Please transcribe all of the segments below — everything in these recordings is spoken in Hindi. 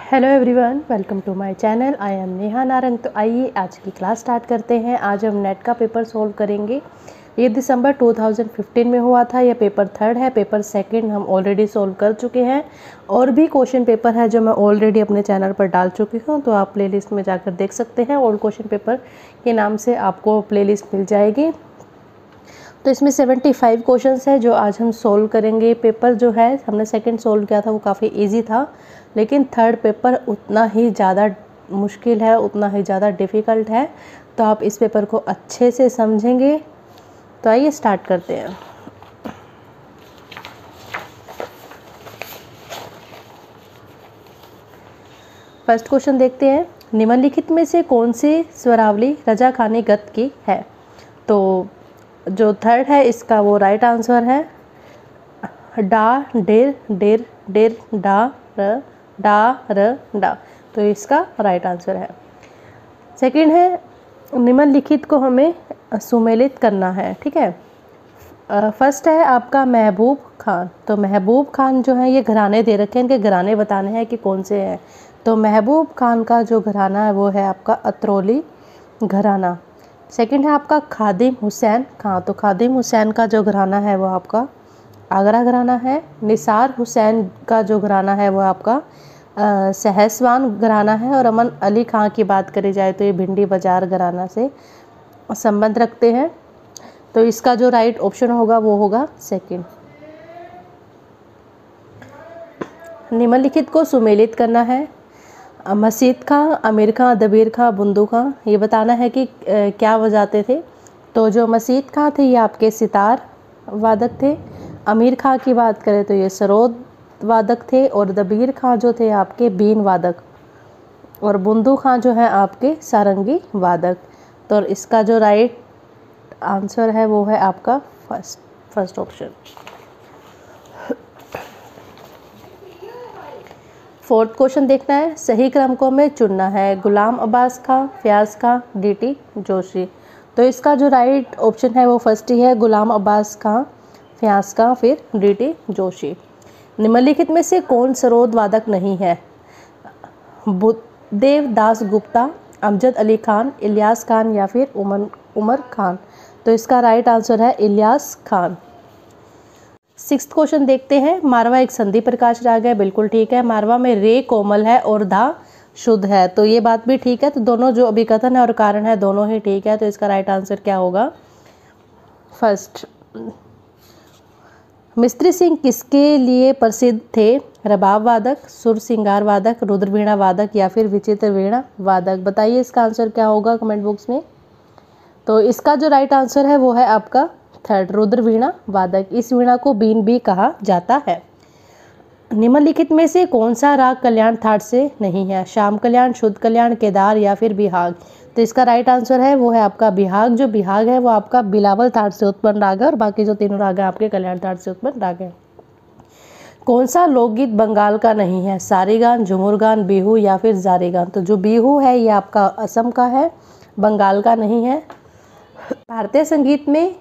Hello everyone, welcome to my channel. I am Neha Narang. तो आइए आज की क्लास स्टार्ट करते हैं। आज हम नेट का पेपर सोल्व करेंगे। ये दिसंबर 2015 में हुआ था। यह पेपर थर्ड है। पेपर सेकंड हम ऑलरेडी सोल्व कर चुके हैं और भी क्वेश्चन पेपर है जो मैं ऑलरेडी अपने चैनल पर डाल चुकी हूँ, तो आप प्लेलिस्ट में जाकर देख सकते हैं। ओल्ड क्वेश्चन पेपर के नाम से आपको प्लेलिस्ट मिल जाएगी। तो इसमें 75 क्वेश्चंस है जो आज हम सोल्व करेंगे। पेपर जो है हमने सेकंड सोल्व किया था वो काफ़ी इजी था, लेकिन थर्ड पेपर उतना ही ज़्यादा मुश्किल है, उतना ही ज़्यादा डिफ़िकल्ट है। तो आप इस पेपर को अच्छे से समझेंगे। तो आइए स्टार्ट करते हैं। फर्स्ट क्वेश्चन देखते हैं। निम्नलिखित में से कौन सी स्वरावली रजाखानी गत की है? तो जो थर्ड है इसका वो राइट आंसर है डा डेर डेर डेर डा र डा र डा। तो इसका राइट आंसर है। सेकंड है, निम्नलिखित को हमें सुमेलित करना है। ठीक है। फर्स्ट है आपका महबूब खान। तो महबूब खान जो है ये घराने दे रखे हैं, इनके घराने बताने हैं कि कौन से हैं। तो महबूब खान का जो घराना है वो है आपका अतरौली घराना। सेकंड है आपका खादिम हुसैन खां। तो खादिम हुसैन का जो घराना है वो आपका आगरा घराना है। निसार हुसैन का जो घराना है वो आपका सहसवान घराना है। और अमन अली खां की बात करी जाए तो ये भिंडी बाजार घराना से संबंध रखते हैं। तो इसका जो राइट ऑप्शन होगा वो होगा सेकंड। निम्नलिखित को सुमेलित करना है। मसीद खां, अमीर खां, दबीर खां, बुंदू खां, ये बताना है कि क्या बजाते थे। तो जो मसीद खां थे ये आपके सितार वादक थे। अमीर खां की बात करें तो ये सरोद वादक थे। और दबीर खां जो थे आपके बीन वादक। और बुंदू खां जो है आपके सारंगी वादक। तो इसका जो राइट आंसर है वो है आपका फर्स्ट ऑप्शन। फोर्थ क्वेश्चन देखना है। सही क्रम को हमें चुनना है। गुलाम अब्बास खां, फयाज खां, डीटी जोशी। तो इसका जो राइट ऑप्शन है वो फर्स्ट ही है, गुलाम अब्बास खां, फयाज खां, फिर डीटी जोशी। निम्नलिखित में से कौन सरोद वादक नहीं है? बुद्धदेव दास गुप्ता, अमजद अली खान, इलियास खान या फिर उमर खान। तो इसका राइट आंसर है इलियास खान। सिक्स्थ क्वेश्चन देखते हैं। मारवा एक संधि प्रकाश राग है। बिल्कुल ठीक है। मारवा में रे कोमल है और धा शुद्ध है। तो ये बात भी ठीक है। तो दोनों जो अभिकथन है और कारण है दोनों ही ठीक है। तो इसका राइट आंसर क्या होगा? फर्स्ट। मिस्त्री सिंह किसके लिए प्रसिद्ध थे? रबाब वादक, सुर सिंगार वादक, रुद्र वीणा वादक या फिर विचित्र वीणा वादक। बताइए इसका आंसर क्या होगा कमेंट बॉक्स में। तो इसका जो राइट आंसर है वो है आपका थर्ड, रुद्र वीणा वादक। इस वीणा को बीन भी कहा जाता है। निम्नलिखित में से कौन सा राग कल्याण थाट से नहीं है? श्याम कल्याण, शुद्ध कल्याण, केदार या फिर बिहाग। तो इसका राइट आंसर है वो है आपका बिहाग। जो बिहाग है वो आपका बिलावल थाट से उत्पन्न राग है और बाकी जो तीनों राग है आपके कल्याण थाट से उत्पन्न राग है। कौन सा लोकगीत बंगाल का नहीं है? सारीगान, झुमुर गान, बिहू या फिर जारीगान। तो जो बिहू है ये आपका असम का है, बंगाल का नहीं है। भारतीय संगीत में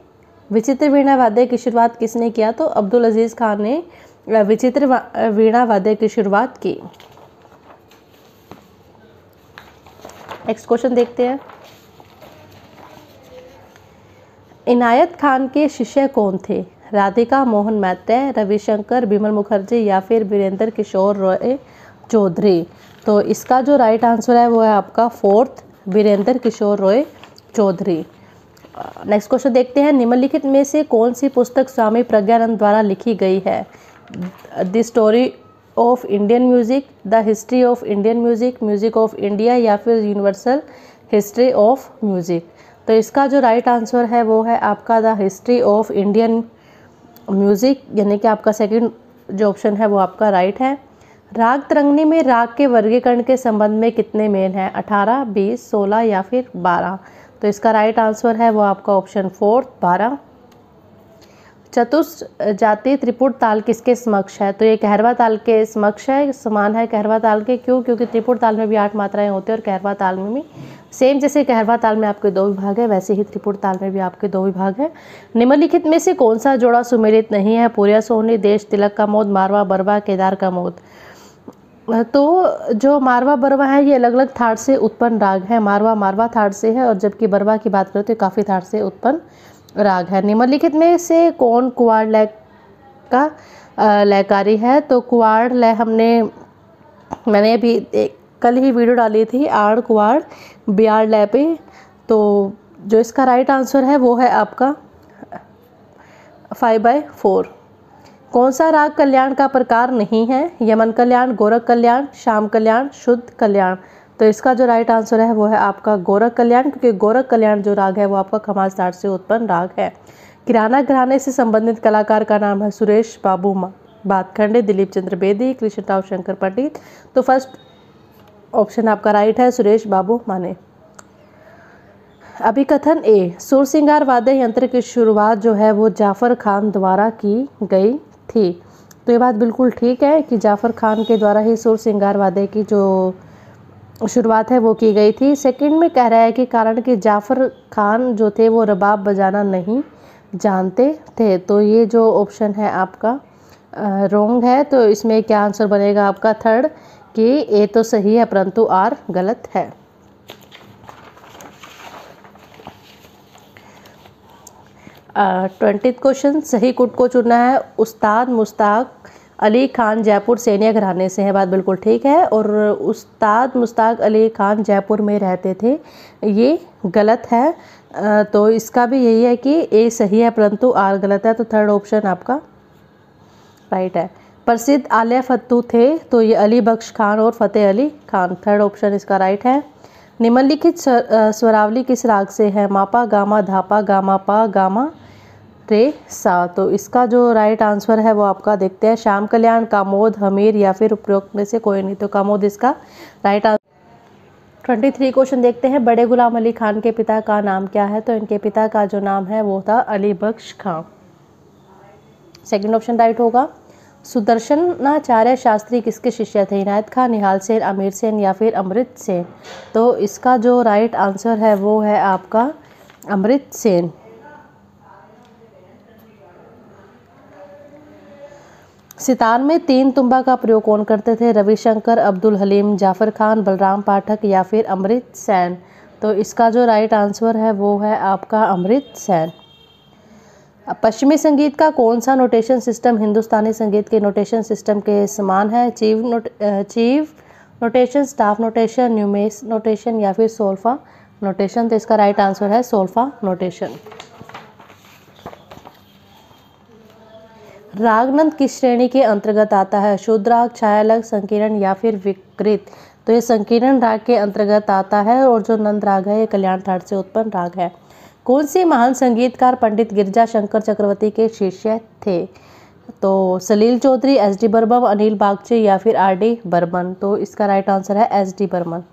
विचित्र वीणा वाद्य की शुरुआत किसने किया? तो अब्दुल अजीज खान ने विचित्र वीणा वाद्य की शुरुआत की। नेक्स्ट क्वेश्चन देखते हैं। इनायत खान के शिष्य कौन थे? राधिका मोहन मैत्रेय, रविशंकर, बिमल मुखर्जी या फिर वीरेंद्र किशोर रॉय चौधरी। तो इसका जो राइट आंसर है वो है आपका फोर्थ, वीरेंद्र किशोर रॉय चौधरी। नेक्स्ट क्वेश्चन देखते हैं। निम्नलिखित में से कौन सी पुस्तक स्वामी प्रज्ञानंद द्वारा लिखी गई है? The story of Indian music, the history of Indian music, music of India या फिर यूनिवर्सल हिस्ट्री ऑफ म्यूजिक। तो इसका जो राइट आंसर है वो है आपका the history of Indian music, यानी कि आपका सेकंड जो ऑप्शन है वो आपका राइट है। राग तरंगिणी में राग के वर्गीकरण के संबंध में कितने मेल हैं? 18, 20, 16 या फिर 12। तो इसका राइट आंसर है वो आपका ऑप्शन फोर्थ, 12। चतुष्ट जाति त्रिपुट ताल किसके समक्ष है? तो ये कहरवा ताल के समक्ष है, समान है कहरवा ताल के। क्यों? क्योंकि त्रिपुट ताल में भी 8 मात्राएं होती है और कहरवा ताल में भी सेम। जैसे कहरवा ताल में आपके 2 विभाग है वैसे ही त्रिपुट ताल में भी आपके 2 विभाग है। निम्नलिखित में से कौन सा जोड़ा सुमेलित नहीं है? पूरिया सोहनी, देश तिलक का मोद, मारवा बरवा, केदार का मोद। तो जो मारवा बरवा है ये अलग अलग थाट से उत्पन्न राग है। मारवा थाट से है, और जबकि बरवा की बात करें तो काफ़ी थाट से उत्पन्न राग है। निम्नलिखित में से कौन कुवाड़ लय का लयकारी है? तो कुवाड़ लय मैंने अभी कल ही वीडियो डाली थी आड़ कुवाड़ बियाड़ लय पे। तो जो इसका राइट आंसर है वो है आपका 5/4। कौन सा राग कल्याण का प्रकार नहीं है? यमन कल्याण, गोरख कल्याण, श्याम कल्याण, शुद्ध कल्याण। तो इसका जो राइट आंसर है वो है आपका गोरख कल्याण, क्योंकि गोरख कल्याण जो राग है वो आपका खमाज थाट से उत्पन्न राग है। किराना घराने से संबंधित कलाकार का नाम है सुरेश बाबू भातखंडे, दिलीप चंद्र बेदी, कृष्णराव शंकर पंडित। तो फर्स्ट ऑप्शन आपका राइट है, सुरेश बाबू माने। अभिकथन ए, सुरसिंगार वाद्य यंत्र की शुरुआत जो है वो जाफर खान द्वारा की गई थी। तो ये बात बिल्कुल ठीक है कि जाफर खान के द्वारा ही सुरसिंगार वाद्य की जो शुरुआत है वो की गई थी। सेकंड में कह रहा है कि कारण कि जाफर खान जो थे वो रबाब बजाना नहीं जानते थे। तो ये जो ऑप्शन है आपका रॉन्ग है। तो इसमें क्या आंसर बनेगा आपका थर्ड, कि ए तो सही है परंतु आर गलत है। ट्वेंटी क्वेश्चन, सही कुट को चुनना है। उस्ताद मुश्ताक अली खान जयपुर सैनिया घराने से है, बात बिल्कुल ठीक है। और उस्ताद मुश्ताक अली खान जयपुर में रहते थे, ये गलत है। तो इसका भी यही है कि ए सही है परंतु आर गलत है। तो थर्ड ऑप्शन आपका राइट है। प्रसिद्ध आलिया फत्तू थे, तो ये अली बख्श खान और फतेह अली खान। थर्ड ऑप्शन इसका राइट है। निम्नलिखित स्वरावली किस राग से है? मापा, गामा, धापा, गामा पा, गामा रे सा। तो इसका जो राइट आंसर है वो आपका देखते हैं, श्याम कल्याण, कामोद, हमीर या फिर उपरोक्त में से कोई नहीं। तो कामोद इसका राइट आंसर। 23 क्वेश्चन देखते हैं। बड़े गुलाम अली खान के पिता का नाम क्या है? तो इनके पिता का जो नाम है वो था अली बख्श खान। सेकंड ऑप्शन राइट होगा। सुदर्शनाचार्य शास्त्री किसके शिष्य थे? इनायत खान, निहाल सेन, आमिर सेन या फिर अमृत सेन। तो इसका जो राइट आंसर है वो है आपका अमृत सेन। सितार में तीन तुम्बा का प्रयोग कौन करते थे? रविशंकर, अब्दुल हलीम, जाफर खान, बलराम पाठक या फिर अमृत सेन। तो इसका जो राइट आंसर है वो है आपका अमृत सेन। पश्चिमी संगीत का कौन सा नोटेशन सिस्टम हिंदुस्तानी संगीत के नोटेशन सिस्टम के समान है? चीव नोटेशन, स्टाफ नोटेशन, न्यूमेस नोटेशन या फिर सोल्फा नोटेशन। तो इसका राइट आंसर है सोल्फा नोटेशन। रागनंद किस श्रेणी के अंतर्गत आता है? शुद्ध राग, छायालग, संकीर्ण या फिर विकृत। तो ये संकीर्ण राग के अंतर्गत आता है, और जो नंद राग है ये कल्याण थाट से उत्पन्न राग है। कौन से महान संगीतकार पंडित गिरजा शंकर चक्रवर्ती के शिष्य थे? तो सलील चौधरी, एस.डी. बर्मन, अनिल बागची या फिर आर.डी. बर्मन। तो इसका राइट आंसर है एस.डी. बर्मन।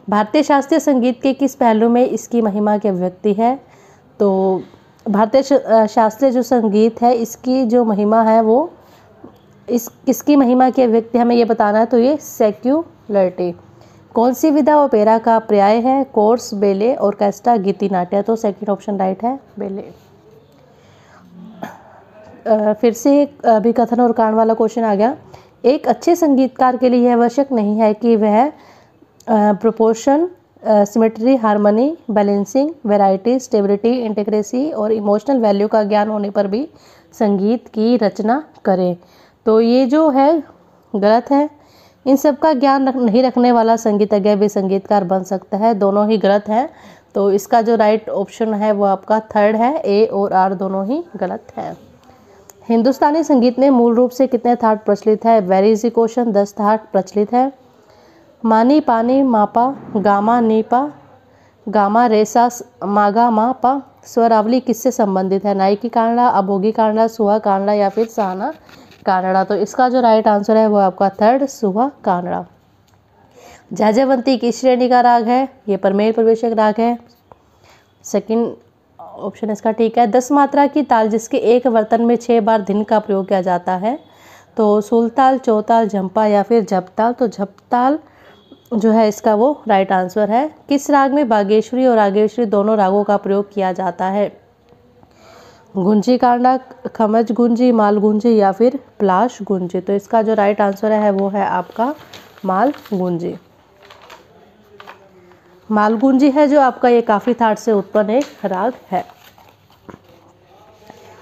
भारतीय शास्त्रीय संगीत के किस पहलू में इसकी महिमा की अभिव्यक्ति है? तो भारतीय शास्त्रीय जो संगीत है इसकी जो महिमा है वो किसकी महिमा की अभिव्यक्ति हमें ये बताना है। तो ये सेक्युलरिटी। कौन सी विधा ओपेरा का पर्याय है? कोर्स, बेले, ऑर्केस्ट्रा, गीति नाट्य। तो सेकंड ऑप्शन राइट है, बेले। फिर से एक अभिकथन और कारण वाला क्वेश्चन आ गया। एक अच्छे संगीतकार के लिए यह आवश्यक नहीं है कि वह proportion, symmetry, harmony, balancing, variety, stability, integrity और इमोशनल वैल्यू का ज्ञान होने पर भी संगीत की रचना करे। तो ये जो है गलत है। इन सब का ज्ञान नहीं रखने वाला संगीतज्ञ भी संगीतकार बन सकता है। दोनों ही गलत हैं। तो इसका जो राइट ऑप्शन है वो आपका थर्ड है, ए और आर दोनों ही गलत है। हिंदुस्तानी संगीत में मूल रूप से कितने थाट प्रचलित है? वेरी इजी क्वेश्चन, 10 थाट प्रचलित है। मानी, पानी, मापा, गामा, नीपा, गामा, रेसा, मागा, मापा। स्वरावली किससे संबंधित है? नायकी कांगड़ा, अभोगी कांगड़ा, सुहा कांगड़ा या फिर सहाना कांगड़ा। तो इसका जो राइट आंसर है वो आपका थर्ड, सुहा कांगड़ा। झाझावंती किस श्रेणी का राग है? ये परमेल प्रवेशक राग है। सेकंड ऑप्शन इसका ठीक है। 10 मात्रा की ताल जिसके एक वर्तन में 6 बार धिन का प्रयोग किया जाता है। तो सुलताल, चौताल, झंपा या फिर झपताल। तो झपताल जो है इसका वो राइट आंसर है। किस राग में बागेश्वरी और आगेश्वरी दोनों रागों का प्रयोग किया जाता है? गुंजी कांडा, खमज गुंजी, माल गुंजी या फिर पलाश गुंजी। तो इसका जो राइट आंसर है वो है आपका मालगुंजी। मालगुंजी है जो आपका, ये काफी थाट से उत्पन्न एक राग है।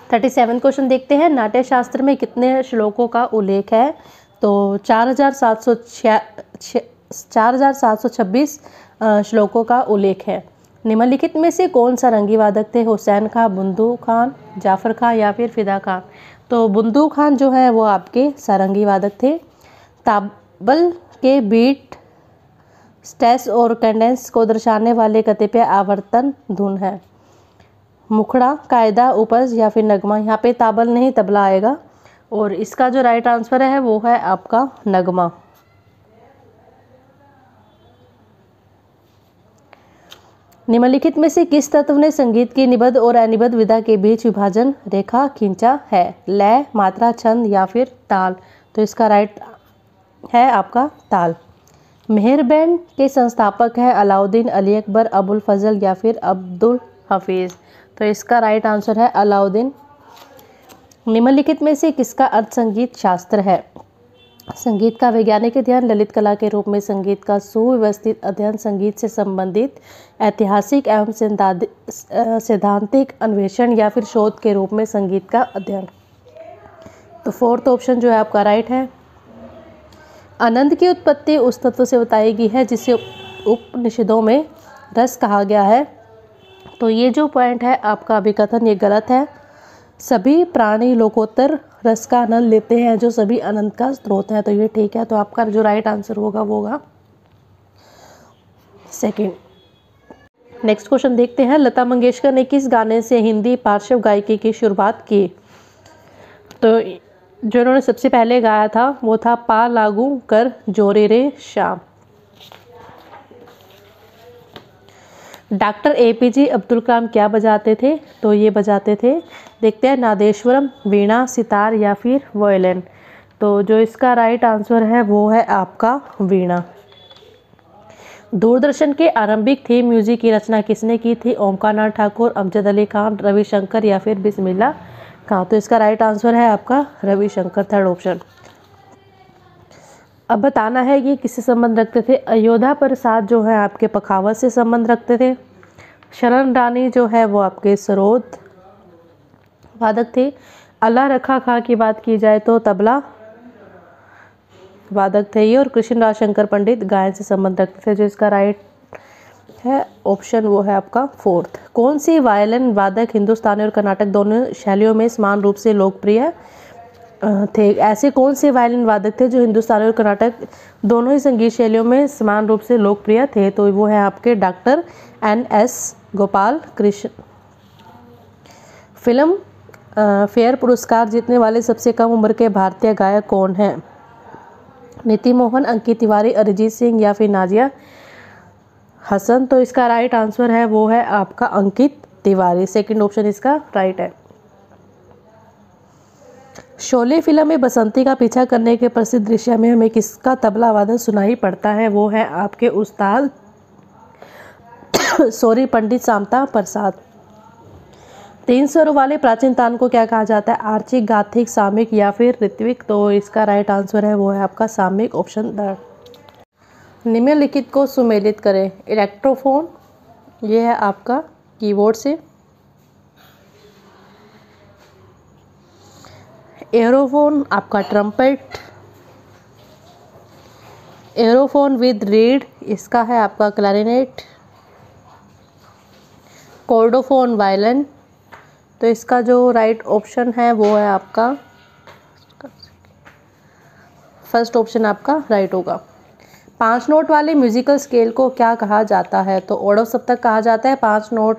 37 क्वेश्चन देखते हैं। नाट्य शास्त्र में कितने श्लोकों का उल्लेख है? तो 4726 श्लोकों का उल्लेख है। निम्नलिखित में से कौन सा रंगी वादक थे? हुसैन खां, बुंदू खान, जाफर खां या फिर फिदा खान? तो बुंदू खान जो है वो आपके सारंगी वादक थे। ताबल के बीट, स्ट्रेस और कैडेंस को दर्शाने वाले कतिपय आवर्तन धुन है। मुखड़ा, कायदा, उपज या फिर नगमा? यहाँ पे ताबल नहीं तबला आएगा, और इसका जो राइट आंसर है वो है आपका नगमा। निम्नलिखित में से किस तत्व ने संगीत की निबद्ध और अनिबद्ध विधा के बीच विभाजन रेखा खींचा है? लय, मात्रा, छंद या फिर ताल? तो इसका राइट है आपका ताल। मेहर बैंड के संस्थापक है अलाउद्दीन, अली अकबर, अबुल फजल या फिर अब्दुल हफीज? तो इसका राइट आंसर है अलाउद्दीन। निम्नलिखित में से किसका अर्थ संगीत शास्त्र है? संगीत का वैज्ञानिक अध्ययन, ललित कला के रूप में संगीत का सुव्यवस्थित अध्ययन, संगीत से संबंधित ऐतिहासिक एवं सैद्धांतिक अन्वेषण या फिर शोध के रूप में संगीत का अध्ययन? तो फोर्थ ऑप्शन जो है आपका राइट है। आनंद की उत्पत्ति उस तत्व से बताई गई है जिसे उपनिषदों में रस कहा गया है। तो ये जो पॉइंट है आपका अभिकथन, ये गलत है। सभी प्राणी लोकोत्तर रस का आनंद लेते हैं जो सभी आनंद का स्रोत है, तो ये ठीक है। तो आपका जो राइट आंसर होगा वो होगा सेकंड। नेक्स्ट क्वेश्चन देखते हैं। लता मंगेशकर ने किस गाने से हिंदी पार्श्व गायकी की शुरुआत की? तो जो इन्होंने सबसे पहले गाया था वो था पा लागू कर जोरे रे शाम। डॉक्टर APJ अब्दुल कलाम क्या बजाते थे? तो ये बजाते थे, देखते हैं, नादेश्वरम, वीणा, सितार या फिर वायलिन? तो जो इसका राइट आंसर है वो है आपका वीणा। दूरदर्शन के आरंभिक थीम म्यूजिक की रचना किसने की थी? ओमकार नाथ ठाकुर, अमजद अली खान, रविशंकर या फिर बिस्मिल्लाह खां? तो इसका राइट आंसर है आपका रविशंकर, थर्ड ऑप्शन। अब बताना है कि किससे संबंध रखते थे? अयोध्या प्रसाद जो है आपके पखावत से संबंध रखते थे। शरण रानी जो है वो आपके सरोद वादक थे। अल्लाह रखा खां की बात की जाए तो तबला वादक थे ये, और कृष्णराज शंकर पंडित गायन से संबंध रखते थे। जो इसका राइट है ऑप्शन वो है आपका फोर्थ। कौन सी वायलिन वादक हिंदुस्तानी और कर्नाटक दोनों शैलियों में समान रूप से लोकप्रिय थे? ऐसे कौन से वायलिन वादक थे जो हिंदुस्तानी और कर्नाटक दोनों ही संगीत शैलियों में समान रूप से लोकप्रिय थे? तो वो है आपके doctor NS Gopal Krishna. Film fair पुरस्कार जीतने वाले सबसे कम उम्र के भारतीय गायक कौन हैं? नीति मोहन, अंकित तिवारी, अरिजीत सिंह या फिर नाजिया हसन? तो इसका राइट आंसर है वो है आपका अंकित तिवारी, सेकंड ऑप्शन इसका राइट है। शोले फिल्म में बसंती का पीछा करने के प्रसिद्ध दृश्य में हमें किसका तबला वादन सुनाई पड़ता है? वो है आपके उस्ताद पंडित शांता प्रसाद। 3 स्वरों वाले प्राचीन तान को क्या कहा जाता है? आर्चिक, गाथिक, सामिक या फिर ऋत्विक? तो इसका राइट आंसर है वो है आपका सामिक, ऑप्शन थर्ड। निम्नलिखित को सुमेलित करें। इलेक्ट्रोफोन, ये है आपका कीबोर्ड से। एरोफोन आपका ट्रम्पेट। एरोफोन विद रीड, इसका है आपका क्लैरिनेट। कॉर्डोफोन वायलिन, तो इसका जो राइट ऑप्शन है वो है आपका फर्स्ट ऑप्शन आपका राइट होगा। 5 नोट वाले म्यूजिकल स्केल को क्या कहा जाता है? तो ओडव सप्तक कहा जाता है। 5 नोट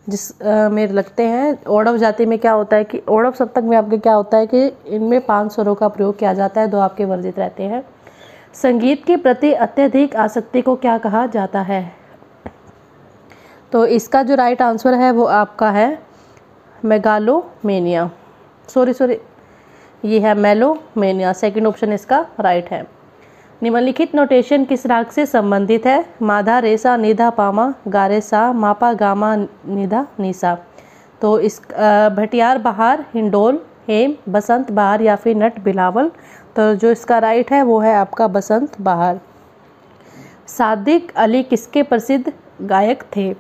जिस में लगते हैं। ओडव जाति में क्या होता है कि ओडव सप्तक में आपके क्या होता है कि इनमें 5 स्वरों का प्रयोग किया जाता है, 2 आपके वर्जित रहते हैं। संगीत के प्रति अत्यधिक आसक्ति को क्या कहा जाता है? तो इसका जो राइट आंसर है वो आपका है मेगालोमेनिया, ये है मेलोमेनिया, सेकंड ऑप्शन इसका राइट है। निम्नलिखित नोटेशन किस राग से संबंधित है? माधा, रेसा, निधा, पामा, गारेसा, मापा, गामा, निधा, निसा? तो इस भटियार बहार, हिंडोल, हेम, बसंत बहार या फिर नट बिलावल? तो जो इसका राइट है वो है आपका बसंत बहार। सादिक अली किसके प्रसिद्ध गायक थे?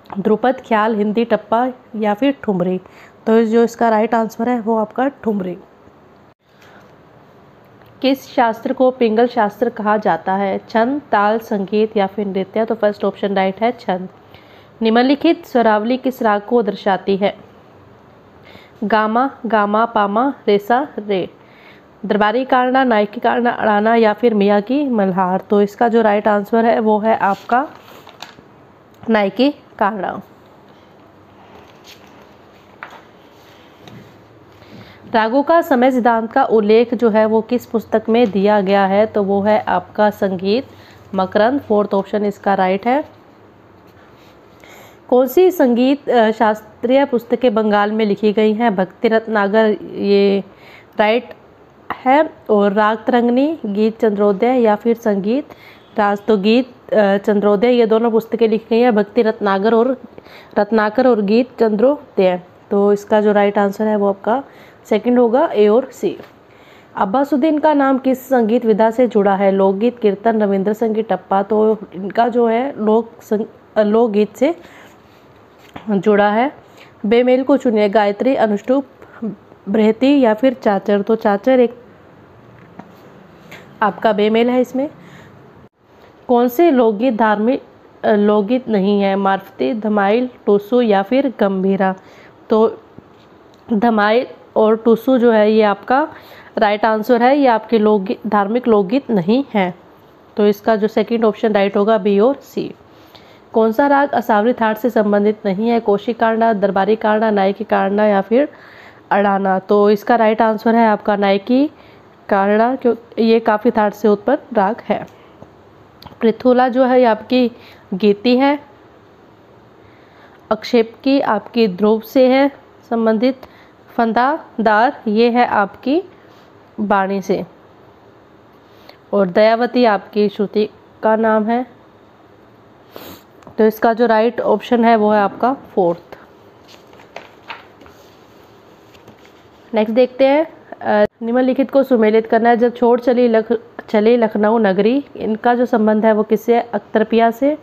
ध्रुपद, ख्याल, हिंदी टप्पा या फिर ठुमरी। तो जो इसका राइट आंसर है वो आपका ठुमरी। किस शास्त्र को पिंगल शास्त्र कहा जाता है? छंद, ताल, संगीत या फिर नृत्य। तो फर्स्ट ऑप्शन राइट है छंद। निम्नलिखित स्वरावली किस राग को दर्शाती है? गामा, गामा, पामा, रेसा, रे। दरबारी कारणा, नायकी कारणा, अड़ाना या फिर मियाँ की मल्हार। तो इसका जो राइट आंसर है वो है आपका नायकी कारणा। रागों का समय सिद्धांत का उल्लेख जो है वो किस पुस्तक में दिया गया है? तो वो है आपका संगीत मकरंद। फोर्थ ऑप्शन इसका राइट है। कौन सी संगीत शास्त्रीय पुस्तकें बंगाल में लिखी गई हैं? भक्ति रत्नाकर, ये राइट है। और राग तरंगिणी, गीत चंद्रोदय या फिर संगीत राज। तो गीत चंद्रोदय, ये दोनों पुस्तकें लिखी गई हैं भक्ति रत्नाकर और गीत चंद्रोदय। तो इसका जो राइट आंसर है वो आपका सेकंड होगा, ए और सी। अब्बासुद्दीन का नाम किस संगीत विधा से जुड़ा है? लोकगीत, कीर्तन, रविंद्र संगीत, टप्पा। तो इनका जो है लोकगीत से जुड़ा है। बेमेल को चुनिए, गायत्री, अनुष्टुप, बृहति या फिर चाचर। तो चाचर एक आपका बेमेल है इसमें। कौन से लोकगीत धार्मिक लोकगीत नहीं है? मार्फती, धमाइल, टूसू या फिर गंभीरा। तो धमाइल और टूसू जो है ये आपका राइट आंसर है, ये आपके लोकगीत धार्मिक लोकगीत नहीं है। तो इसका जो सेकंड ऑप्शन राइट होगा, बी और सी। कौन सा राग असावरी थाट से संबंधित नहीं है? कौशिक कारणा, दरबारी कारणा, नायकी कारणा या फिर अड़ाना। तो इसका राइट आंसर है आपका नायकी कारणा, क्योंकि ये काफ़ी थाट से उत्पन्न राग है। पृथुला जो है ये आपकी गीति है। अक्षेप की आपकी ध्रुव से है संबंधित। फंदादार ये है आपकी बाणी से। और दयावती आपकी श्रुति का नाम है। तो इसका जो राइट ऑप्शन है वो है आपका फोर्थ। नेक्स्ट देखते हैं, निम्नलिखित को सुमेलित करना है। जब छोड़ चली लखनऊ नगरी, इनका जो संबंध है वो किससे? अख्तरपिया से।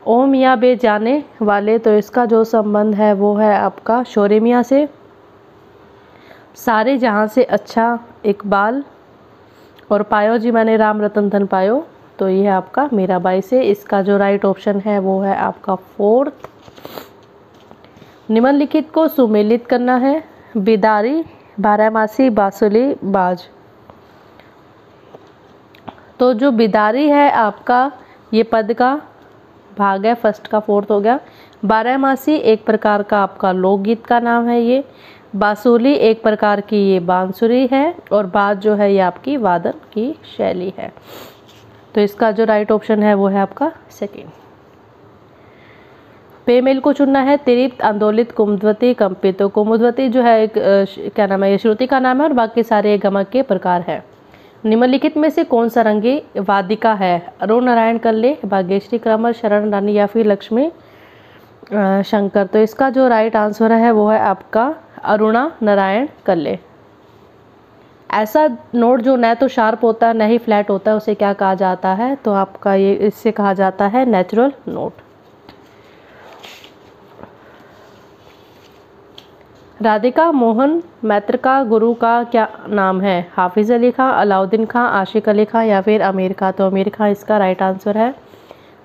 ओ मियाँ बे जाने वाले, तो इसका जो संबंध है वो है आपका शोरे मियाँ से। सारे जहाँ से अच्छा इकबाल, और पायो जी मैंने राम रतन धन पायो, तो ये है आपका मीराबाई से। इसका जो राइट ऑप्शन है वो है आपका फोर्थ। निम्नलिखित को सुमेलित करना है। बिदारी, बारहमासी, बांसुरी, बाज। तो जो बिदारी है आपका ये पद का भाग है, फर्स्ट का फोर्थ हो गया। बारहमासी एक प्रकार का आपका लोकगीत का नाम है ये। बांसुरी एक प्रकार की ये बांसुरी है। और बाज जो है ये आपकी वादन की शैली है। तो इसका जो राइट ऑप्शन है वो है आपका सेकंड। पेमेल को चुनना है। तिरिप्त, आंदोलित, कुमुदवती, कंपित। तो कुमुदवती जो है एक क्या नाम है, ये श्रुति का नाम है और बाकी सारे गमक के प्रकार है। निम्नलिखित में से कौन सारंगी वादिका है? अरुण नारायण कल्ले, भाग्यश्री क्रमर, शरण रानी या फिर लक्ष्मी शंकर। तो इसका जो राइट आंसर है वो है आपका अरुणा नारायण कल्ले। ऐसा नोट जो न तो शार्प होता है न ही फ्लैट होता है उसे क्या कहा जाता है? तो आपका ये इससे कहा जाता है नेचुरल नोट। राधिका मोहन मैत्र का गुरु का क्या नाम है? हाफिज अली खां, अलाउद्दीन खां, आशिक अली खां या फिर अमीर खां। तो अमीर खां इसका राइट आंसर है।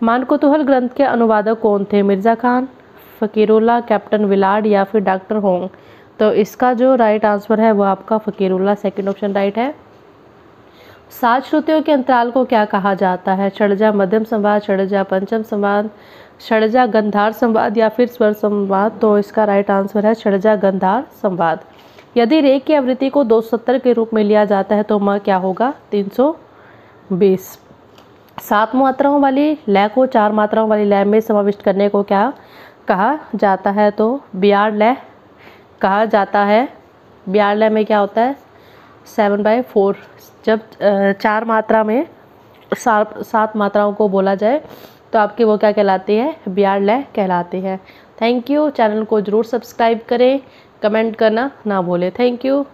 मानकुतूहल ग्रंथ के अनुवादक कौन थे? मिर्ज़ा खान, फ़कीरुल्लाह, कैप्टन विलार्ड या फिर डॉक्टर होंग। तो इसका जो राइट आंसर है वो आपका फ़कीरुल्लाह, सेकंड ऑप्शन राइट है। सात श्रुतियों के अंतराल को क्या कहा जाता है? षड्जा मध्यम संवाद, षड्जा पंचम संवाद, षड्जा गंधार संवाद या फिर स्वर संवाद। तो इसका राइट आंसर है षड्जा गंधार संवाद। यदि रे की आवृत्ति को 270 के रूप में लिया जाता है तो म क्या होगा? 320। 7 मात्राओं वाली लय को 4 मात्राओं वाली लय में समाविष्ट करने को क्या कहा जाता है? तो बियाड लय कहा जाता है। बियाड लय में क्या होता है? 7/4। जब 4 मात्रा में 7 मात्राओं को बोला जाए तो आपकी वो क्या कहलाती है? बियाड लय कहलाती है। Thank you. चैनल को ज़रूर सब्सक्राइब करें, कमेंट करना ना भूलें। Thank you.